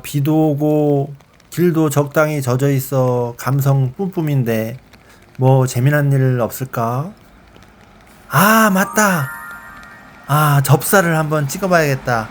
비도 오고 길도 적당히 젖어 있어 감성 뿜뿜인데 뭐 재미난 일 없을까? 맞다. 접사를 한번 찍어봐야겠다.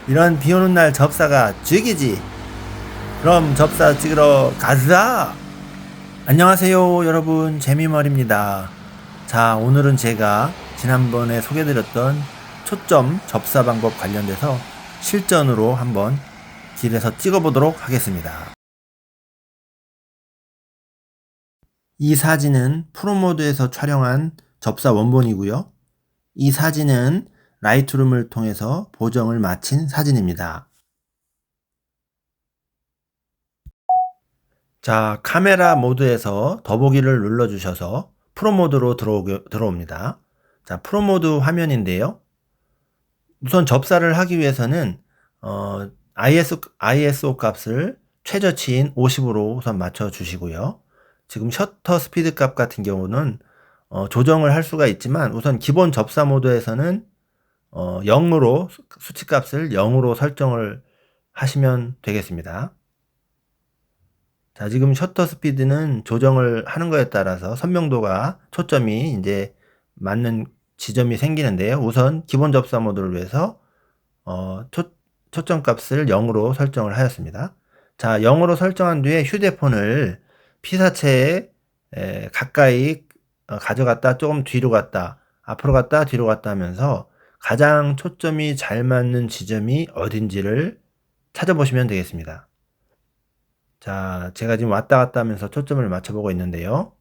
이런 비 오는 날 접사가 죽이지. 그럼 접사 찍으러 가자. 안녕하세요, 여러분. 재미머리입니다. 자, 오늘은 제가 지난번에 소개드렸던 초점 접사 방법 관련돼서 실전으로 한번 길에서 찍어보도록 하겠습니다. 이 사진은 프로모드에서 촬영한 접사 원본이고요. 이 사진은 라이트룸을 통해서 보정을 마친 사진입니다. 자, 카메라 모드에서 더보기를 눌러주셔서 프로모드로 들어옵니다. 자, 프로모드 화면인데요. 우선 접사를 하기 위해서는 ISO 값을 최저치인 50으로 우선 맞춰 주시고요. 지금 셔터 스피드 값 같은 경우는 조정을 할 수가 있지만 우선 기본 접사 모드에서는 0으로 수치 값을 0으로 설정을 하시면 되겠습니다. 자, 지금 셔터 스피드는 조정을 하는 거에 따라서 선명도가 초점이 이제 맞는 지점이 생기는데요. 우선 기본 접사 모드를 위해서 초점 값을 0으로 설정을 하였습니다. 자, 0으로 설정한 뒤에 휴대폰을 피사체에 가까이 가져갔다 조금 뒤로 갔다 앞으로 갔다 뒤로 갔다 하면서 가장 초점이 잘 맞는 지점이 어딘지를 찾아보시면 되겠습니다. 자, 제가 지금 왔다 갔다 하면서 초점을 맞춰보고 있는데요.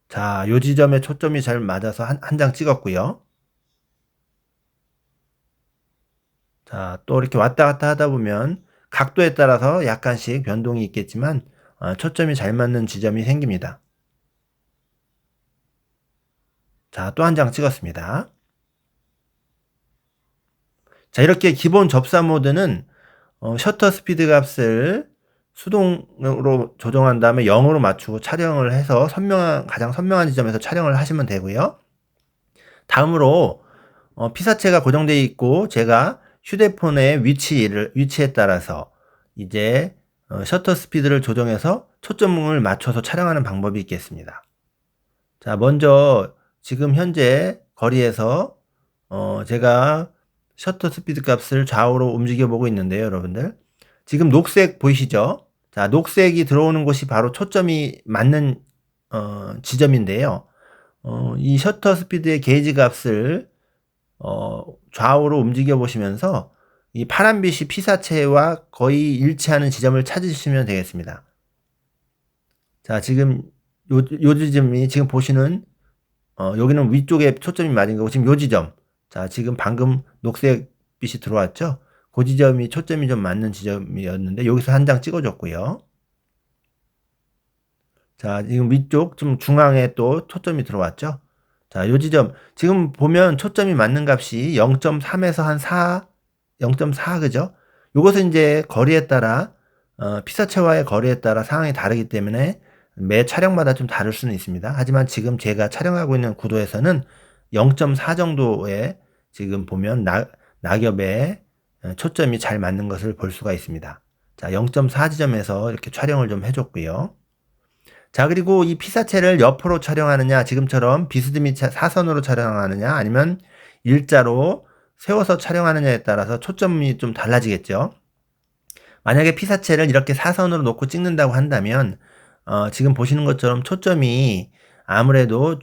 자, 요 지점에 초점이 잘 맞아서 한 장 찍었고요. 자, 또 이렇게 왔다 갔다 하다 보면 각도에 따라서 약간씩 변동이 있겠지만 초점이 잘 맞는 지점이 생깁니다. 자, 또 한 장 찍었습니다. 자, 이렇게 기본 접사 모드는 셔터 스피드 값을 수동으로 조정한 다음에 0으로 맞추고 촬영을 해서 가장 선명한 지점에서 촬영을 하시면 되고요. 다음으로 피사체가 고정되어 있고 제가 휴대폰의 위치에 따라서 이제 셔터 스피드를 조정해서 초점을 맞춰서 촬영하는 방법이 있겠습니다. 자, 먼저 지금 현재 거리에서 제가 셔터 스피드 값을 좌우로 움직여 보고 있는데요, 여러분들. 지금 녹색 보이시죠? 자, 녹색이 들어오는 곳이 바로 초점이 맞는 지점인데요. 이 셔터 스피드의 게이지 값을 좌우로 움직여 보시면서 이 파란빛이 피사체와 거의 일치하는 지점을 찾으시면 되겠습니다. 자, 지금 요 지점이 지금 보시는 여기는 위쪽에 초점이 맞은 거고 지금 요 지점. 자, 지금 방금 녹색 빛이 들어왔죠? 그 지점이 초점이 좀 맞는 지점이었는데 여기서 한 장 찍어줬고요. 자, 지금 위쪽 좀 중앙에 또 초점이 들어왔죠? 자, 요 지점 지금 보면 초점이 맞는 값이 0.3에서 한 4, 0.4 그죠? 요것은 이제 거리에 따라 피사체와의 거리에 따라 상황이 다르기 때문에 매 촬영마다 좀 다를 수는 있습니다. 하지만 지금 제가 촬영하고 있는 구도에서는 0.4 정도의 지금 보면 낙엽에 초점이 잘 맞는 것을 볼 수가 있습니다. 자, 0.4 지점에서 이렇게 촬영을 좀 해줬고요. 자, 그리고 이 피사체를 옆으로 촬영하느냐, 지금처럼 비스듬히 사선으로 촬영하느냐, 아니면 일자로 세워서 촬영하느냐에 따라서 초점이 좀 달라지겠죠. 만약에 피사체를 이렇게 사선으로 놓고 찍는다고 한다면 지금 보시는 것처럼 초점이 아무래도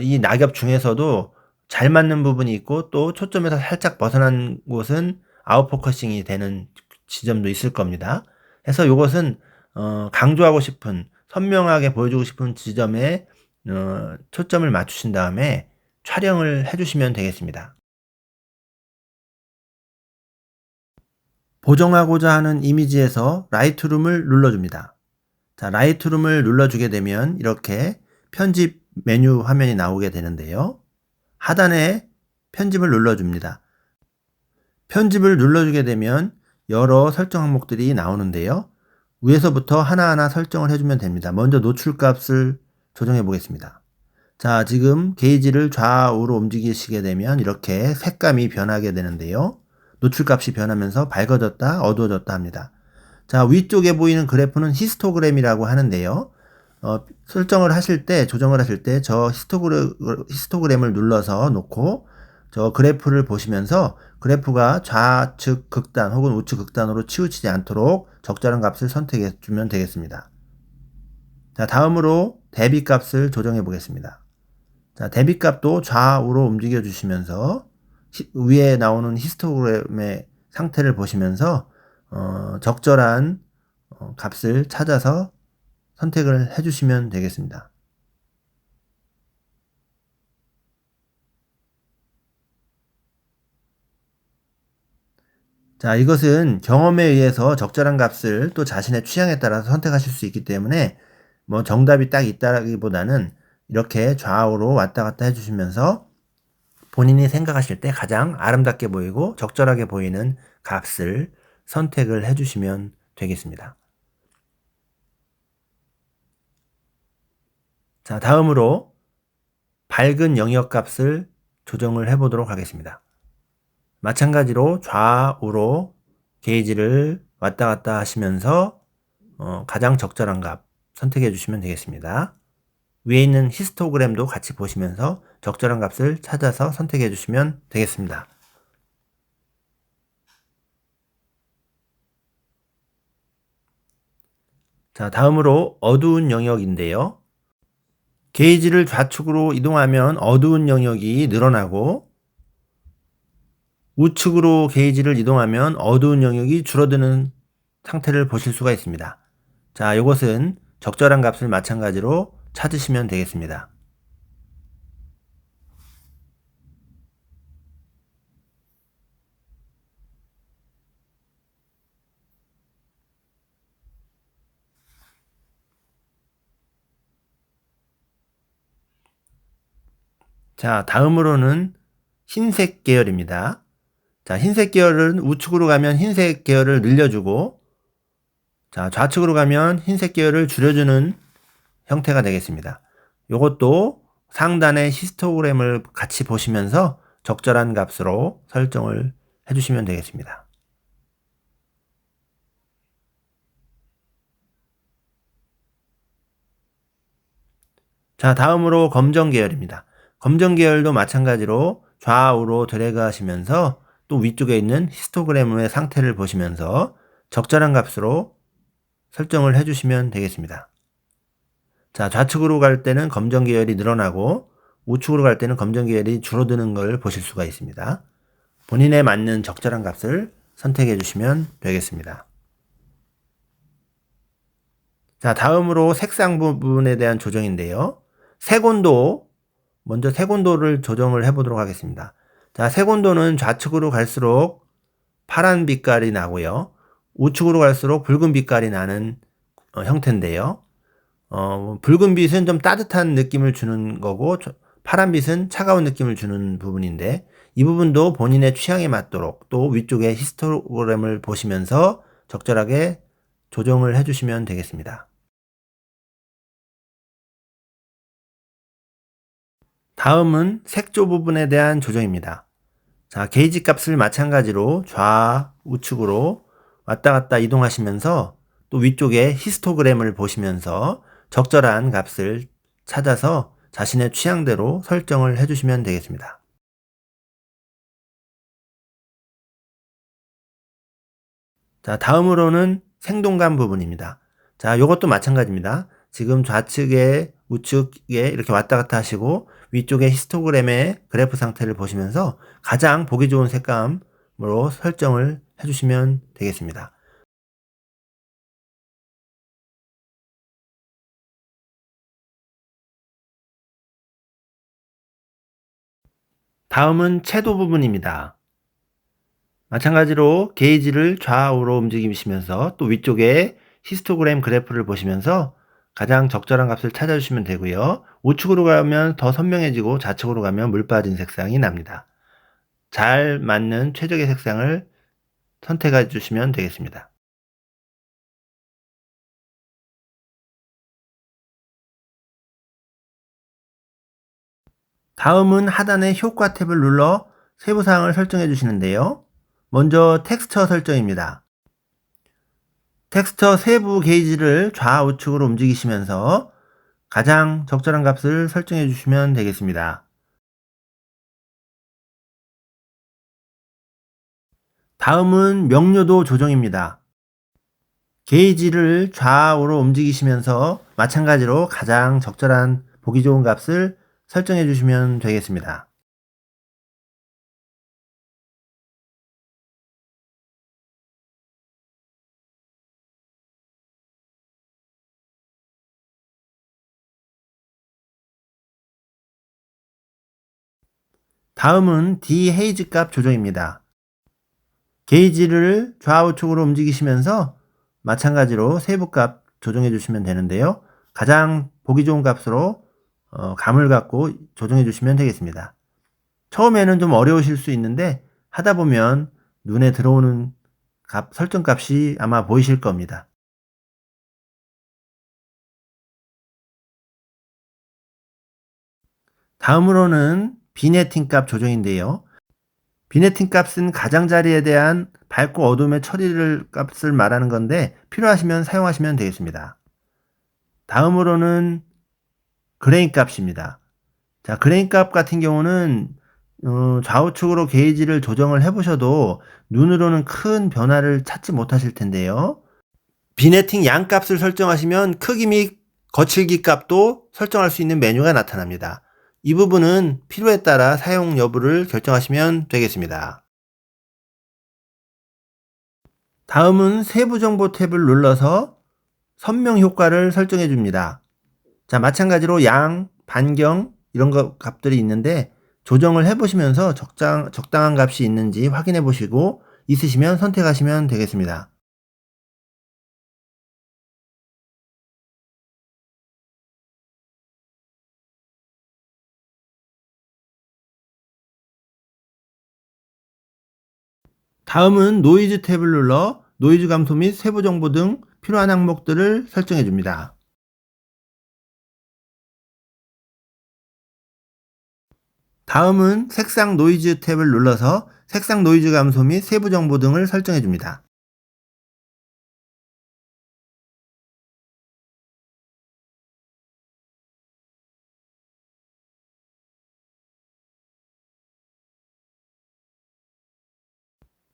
이 낙엽 중에서도 잘 맞는 부분이 있고 또 초점에서 살짝 벗어난 곳은 아웃포커싱이 되는 지점도 있을 겁니다. 그래서 이것은 강조하고 싶은 선명하게 보여주고 싶은 지점에 초점을 맞추신 다음에 촬영을 해주시면 되겠습니다. 보정하고자 하는 이미지에서 라이트룸을 눌러줍니다. 자, 라이트룸을 눌러주게 되면 이렇게 편집 메뉴 화면이 나오게 되는데요. 하단에 편집을 눌러줍니다. 편집을 눌러주게 되면 여러 설정 항목들이 나오는데요. 위에서부터 하나하나 설정을 해주면 됩니다. 먼저 노출값을 조정해 보겠습니다. 자, 지금 게이지를 좌우로 움직이시게 되면 이렇게 색감이 변하게 되는데요. 노출값이 변하면서 밝아졌다, 어두워졌다 합니다. 자, 위쪽에 보이는 그래프는 히스토그램이라고 하는데요. 설정을 하실 때, 조정을 하실 때 저 히스토그램을 눌러서 놓고 저 그래프를 보시면서 그래프가 좌측 극단 혹은 우측 극단으로 치우치지 않도록 적절한 값을 선택해 주면 되겠습니다. 자, 다음으로 대비값을 조정해 보겠습니다. 자, 대비값도 좌우로 움직여 주시면서 위에 나오는 히스토그램의 상태를 보시면서 적절한 값을 찾아서 선택을 해주시면 되겠습니다. 자, 이것은 경험에 의해서 적절한 값을 또 자신의 취향에 따라서 선택하실 수 있기 때문에 뭐 정답이 딱 있다기보다는 이렇게 좌우로 왔다 갔다 해주시면서 본인이 생각하실 때 가장 아름답게 보이고 적절하게 보이는 값을 선택을 해주시면 되겠습니다. 자, 다음으로 밝은 영역 값을 조정을 해보도록 하겠습니다. 마찬가지로 좌우로 게이지를 왔다 갔다 하시면서 가장 적절한 값 선택해 주시면 되겠습니다. 위에 있는 히스토그램도 같이 보시면서 적절한 값을 찾아서 선택해 주시면 되겠습니다. 자, 다음으로 어두운 영역인데요. 게이지를 좌측으로 이동하면 어두운 영역이 늘어나고 우측으로 게이지를 이동하면 어두운 영역이 줄어드는 상태를 보실 수가 있습니다. 자, 이것은 적절한 값을 마찬가지로 찾으시면 되겠습니다. 자, 다음으로는 흰색 계열입니다. 자, 흰색 계열은 우측으로 가면 흰색 계열을 늘려주고, 자, 좌측으로 가면 흰색 계열을 줄여주는 형태가 되겠습니다. 이것도 상단의 히스토그램을 같이 보시면서 적절한 값으로 설정을 해주시면 되겠습니다. 자, 다음으로 검정 계열입니다. 검정 계열도 마찬가지로 좌우로 드래그 하시면서 또 위쪽에 있는 히스토그램의 상태를 보시면서 적절한 값으로 설정을 해주시면 되겠습니다. 자, 좌측으로 갈 때는 검정 계열이 늘어나고 우측으로 갈 때는 검정 계열이 줄어드는 걸 보실 수가 있습니다. 본인에 맞는 적절한 값을 선택해 주시면 되겠습니다. 자, 다음으로 색상 부분에 대한 조정인데요. 색온도, 먼저 색온도를 조정을 해보도록 하겠습니다. 자, 색온도는 좌측으로 갈수록 파란 빛깔이 나고요. 우측으로 갈수록 붉은 빛깔이 나는 형태인데요. 붉은 빛은 좀 따뜻한 느낌을 주는 거고, 파란 빛은 차가운 느낌을 주는 부분인데, 이 부분도 본인의 취향에 맞도록 또 위쪽에 히스토그램을 보시면서 적절하게 조정을 해주시면 되겠습니다. 다음은 색조 부분에 대한 조정입니다. 자, 게이지 값을 마찬가지로 좌우측으로 왔다 갔다 이동하시면서 또 위쪽에 히스토그램을 보시면서 적절한 값을 찾아서 자신의 취향대로 설정을 해주시면 되겠습니다. 자, 다음으로는 생동감 부분입니다. 자, 이것도 마찬가지입니다. 지금 좌측에 우측에 이렇게 왔다 갔다 하시고 위쪽에 히스토그램의 그래프 상태를 보시면서 가장 보기 좋은 색감으로 설정을 해주시면 되겠습니다. 다음은 채도 부분입니다. 마찬가지로 게이지를 좌우로 움직이시면서 또 위쪽에 히스토그램 그래프를 보시면서 가장 적절한 값을 찾아주시면 되고요. 우측으로 가면 더 선명해지고 좌측으로 가면 물 빠진 색상이 납니다. 잘 맞는 최적의 색상을 선택해 주시면 되겠습니다. 다음은 하단의 효과 탭을 눌러 세부사항을 설정해 주시는데요. 먼저 텍스처 설정입니다. 텍스처 세부 게이지를 좌우측으로 움직이시면서 가장 적절한 값을 설정해 주시면 되겠습니다. 다음은 명료도 조정입니다. 게이지를 좌우로 움직이시면서 마찬가지로 가장 적절한 보기 좋은 값을 설정해 주시면 되겠습니다. 다음은 디헤이즈 값 조정입니다. 게이지를 좌우측으로 움직이시면서 마찬가지로 세부값 조정해 주시면 되는데요. 가장 보기 좋은 값으로 감을 갖고 조정해 주시면 되겠습니다. 처음에는 좀 어려우실 수 있는데 하다 보면 눈에 들어오는 설정 값이 아마 보이실 겁니다. 다음으로는 비네팅 값 조정인데요. 비네팅 값은 가장자리에 대한 밝고 어둠의 처리를 값을 말하는 건데 필요하시면 사용하시면 되겠습니다. 다음으로는 그레인 값입니다. 자, 그레인 값 같은 경우는 좌우측으로 게이지를 조정을 해보셔도 눈으로는 큰 변화를 찾지 못하실 텐데요. 비네팅 양 값을 설정하시면 크기 및 거칠기 값도 설정할 수 있는 메뉴가 나타납니다. 이 부분은 필요에 따라 사용 여부를 결정하시면 되겠습니다. 다음은 세부 정보 탭을 눌러서 선명 효과를 설정해 줍니다. 자, 마찬가지로 양, 반경 이런 값들이 있는데 조정을 해보시면서 적당한 값이 있는지 확인해 보시고 있으시면 선택하시면 되겠습니다. 다음은 노이즈 탭을 눌러 노이즈 감소 및 세부 정보 등 필요한 항목들을 설정해 줍니다. 다음은 색상 노이즈 탭을 눌러서 색상 노이즈 감소 및 세부 정보 등을 설정해 줍니다.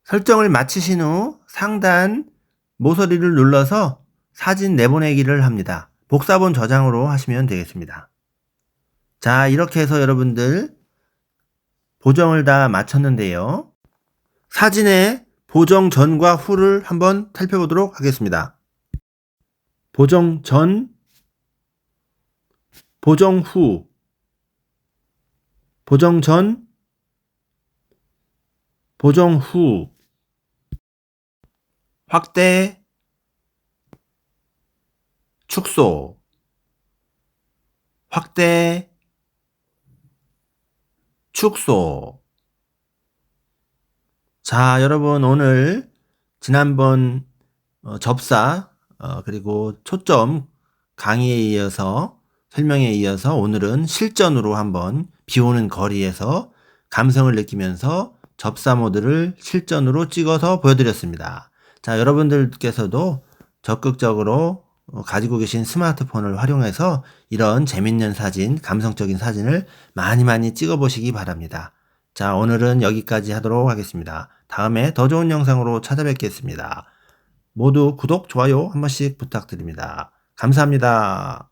설정을 마치신 후 상단 모서리를 눌러서 사진 내보내기를 합니다. 복사본 저장으로 하시면 되겠습니다. 자, 이렇게 해서 여러분들 보정을 다 마쳤는데요. 사진의 보정 전과 후를 한번 살펴보도록 하겠습니다. 보정 전, 보정 후, 보정 전, 보정 후, 확대, 축소, 확대, 축소. 자, 여러분 오늘 지난번 접사 그리고 초점 강의에 이어서 설명에 이어서 오늘은 실전으로 한번 비오는 거리에서 감성을 느끼면서 접사 모드를 실전으로 찍어서 보여드렸습니다. 자, 여러분들께서도 적극적으로 가지고 계신 스마트폰을 활용해서 이런 재밌는 사진, 감성적인 사진을 많이 찍어 보시기 바랍니다. 자, 오늘은 여기까지 하도록 하겠습니다. 다음에 더 좋은 영상으로 찾아뵙겠습니다. 모두 구독, 좋아요 한 번씩 부탁드립니다. 감사합니다.